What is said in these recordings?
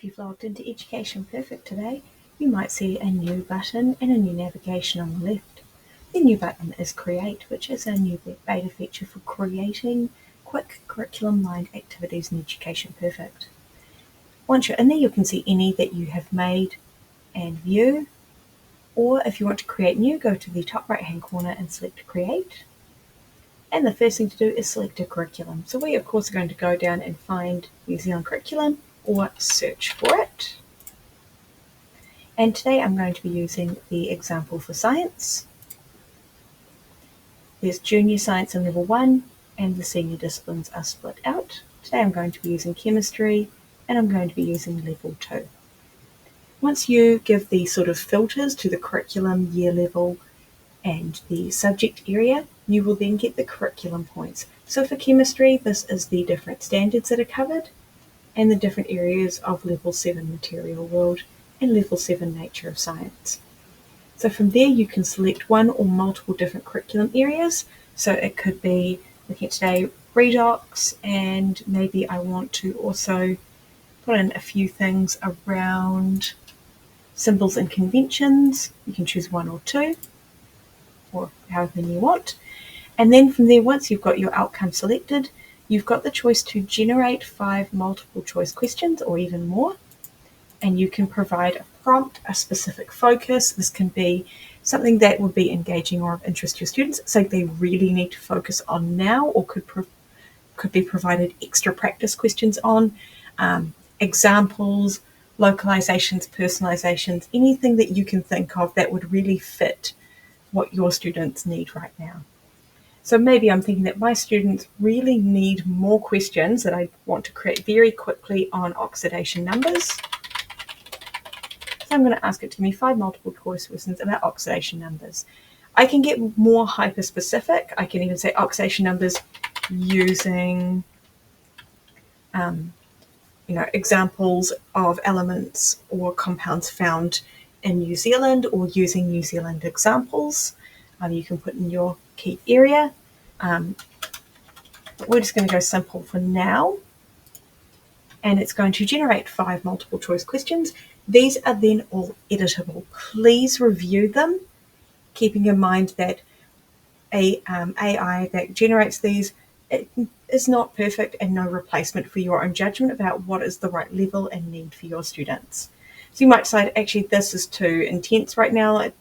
If you've logged into Education Perfect today, you might see a new button and a new navigation on the left. The new button is Create, which is a new beta feature for creating quick curriculum-aligned activities in Education Perfect. Once you're in there, you can see any that you have made and view, or if you want to create new, go to the top right-hand corner and select Create. And the first thing to do is select a curriculum. So we, of course, are going to go down and find New Zealand curriculum or search for it. And today I'm going to be using the example for science. There's junior science in level 1 and the senior disciplines are split out. Today I'm going to be using chemistry and I'm going to be using level 2. Once you give the sort of filters to the curriculum, year level and the subject area, you will then get the curriculum points. So for chemistry, this is the different standards that are covered and the different areas of level 7 material world and level 7 nature of science. So from there you can select one or multiple different curriculum areas. So it could be, looking at today, REDOX, and maybe I want to also put in a few things around symbols and conventions. You can choose 1 or 2, or however many you want. And then from there, once you've got your outcome selected, you've got the choice to generate 5 multiple choice questions or even more. And you can provide a prompt, a specific focus. This can be something that would be engaging or of interest to your students, something they really need to focus on now, or could be provided extra practice questions on, examples, localizations, personalizations, anything that you can think of that would really fit what your students need right now. So maybe I'm thinking that my students really need more questions that I want to create very quickly on oxidation numbers. So I'm going to ask it to give me 5 multiple choice questions about oxidation numbers. I can get more hyper-specific. I can even say oxidation numbers using examples of elements or compounds found in New Zealand or using New Zealand examples. You can put in your key area. We're just going to go simple for now. And it's going to generate 5 multiple choice questions. These are then all editable. Please review them, keeping in mind that AI that generates these, it is not perfect and no replacement for your own judgment about what is the right level and need for your students. So you might decide, actually, this is too intense right now.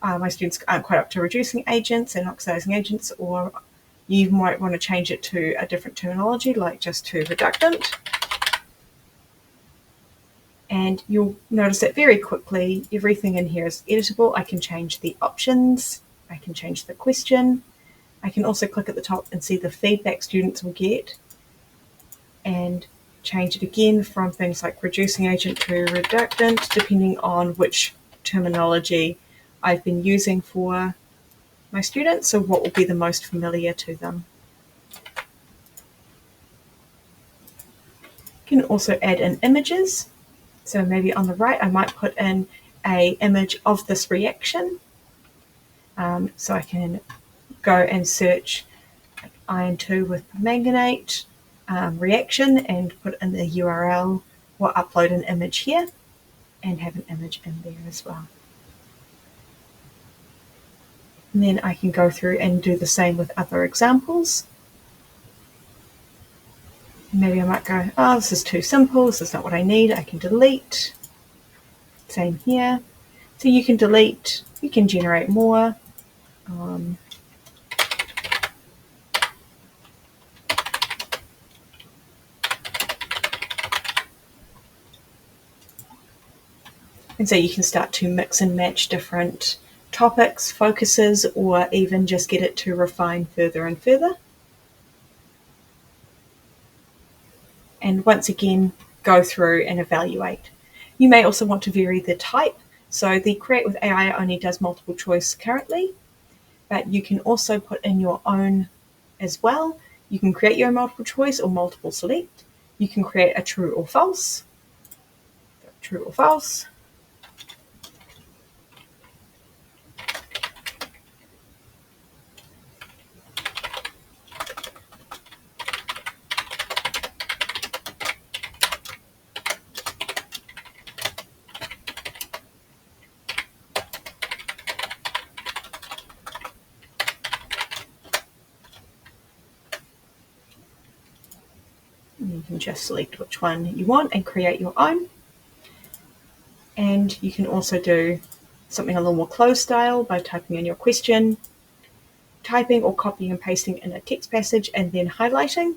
My students aren't quite up to reducing agents and oxidizing agents, or you might want to change it to a different terminology, like just to reductant. And you'll notice that very quickly, everything in here is editable. I can change the options. I can change the question. I can also click at the top and see the feedback students will get and change it again from things like reducing agent to reductant, depending on which terminology I've been using for my students, so what will be the most familiar to them. You can also add in images. So maybe on the right, I might put in an image of this reaction. So I can go and search iron 2 with manganate reaction and put in the URL or upload an image here and have an image in there as well. And then I can go through and do the same with other examples. Maybe I might go, oh, this is too simple, this is not what I need, I can delete. Same here. So you can delete, you can generate more. And so you can start to mix and match different topics, focuses, or even just get it to refine further and further. And once again, go through and evaluate. You may also want to vary the type. So the Create with AI only does multiple choice currently, but you can also put in your own as well. You can create your own multiple choice or multiple select. You can create a true or false. True or false. And you can just select which one you want and create your own. And you can also do something a little more closed style by typing in your question, typing or copying and pasting in a text passage, and then highlighting.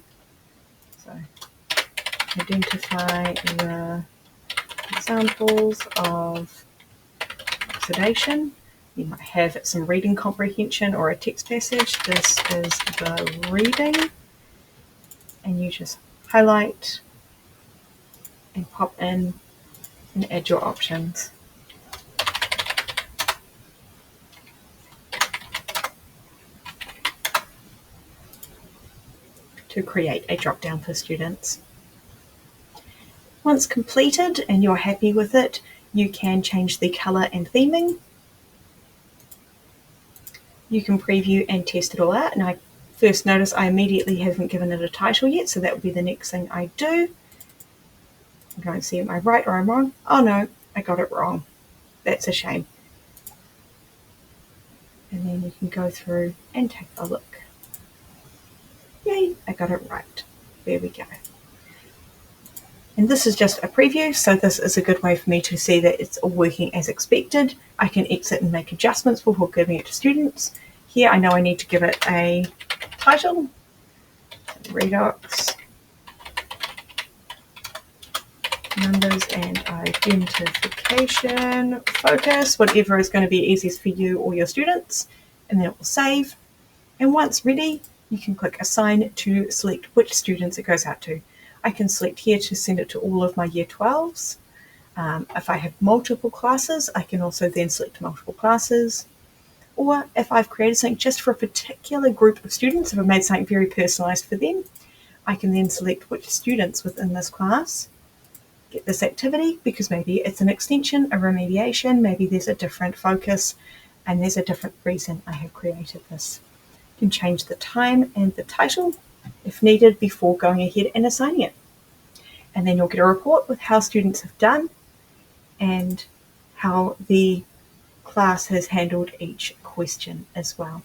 So identify the examples of oxidation. You might have some reading comprehension or a text passage. This is the reading. And you just highlight and pop in and add your options. To create a drop-down for students. Once completed and you're happy with it, you can change the color and theming. You can preview and test it all out. And I first notice I immediately haven't given it a title yet, so that will be the next thing I do. I'm going to see, am I right or I'm wrong? Oh no, I got it wrong. That's a shame. And then you can go through and take a look. Yay, I got it right. There we go. And this is just a preview, so this is a good way for me to see that it's all working as expected. I can exit and make adjustments before giving it to students. Here I know I need to give it a title, REDOX, numbers and identification, focus, whatever is going to be easiest for you or your students, and then it will save. And once ready, you can click assign to select which students it goes out to. I can select here to send it to all of my year 12s. If I have multiple classes, I can also then select multiple classes. Or if I've created something just for a particular group of students, if I've made something very personalized for them, I can then select which students within this class get this activity, because maybe it's an extension, a remediation, maybe there's a different focus, and there's a different reason I have created this. You can change the time and the title if needed before going ahead and assigning it. And then you'll get a report with how students have done and how the class has handled each question as well.